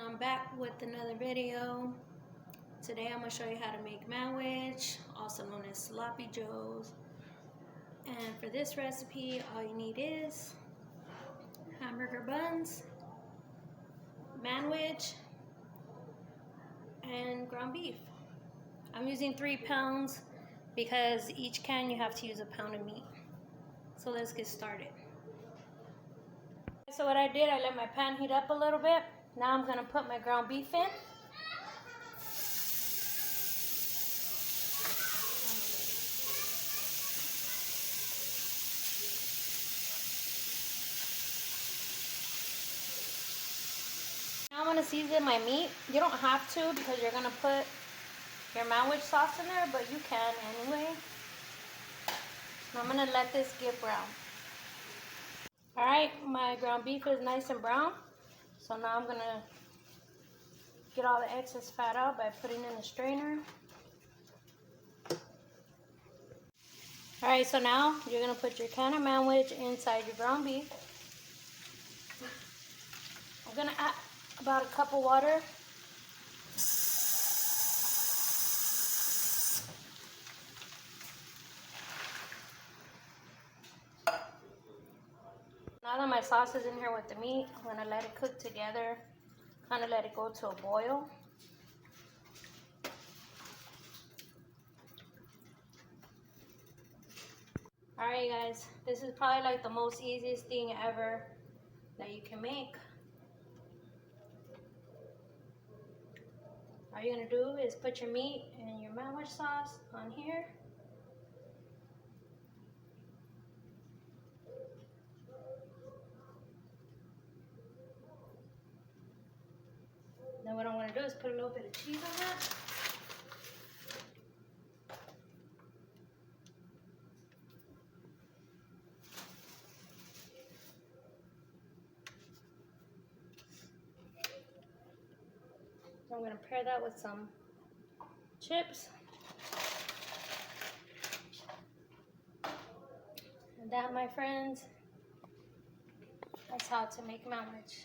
I'm back with another video. Today I'm going to show you how to make Manwich, also known as Sloppy Joes. And for this recipe, all you need is hamburger buns, Manwich, and ground beef. I'm using 3 pounds because each can you have to use a pound of meat. So let's get started. So what I did, I let my pan heat up a little bit. Now I'm going to put my ground beef in. Now I'm going to season my meat. You don't have to because you're going to put your Manwich sauce in there, but you can anyway. And I'm going to let this get brown. Alright, my ground beef is nice and brown. So now I'm going to get all the excess fat out by putting in the strainer. Alright, so now you're going to put your can of Manwich inside your ground beef. I'm going to add about a cup of water. Now that my sauce is in here with the meat, I'm going to let it cook together, kind of let it go to a boil. Alright guys, this is probably like the most easiest thing ever that you can make. All you're going to do is put your meat and your Manwich sauce on here. Then what I'm going to do is put a little bit of cheese on that. I'm going to pair that with some chips. And that, my friends, is how to make Manwich.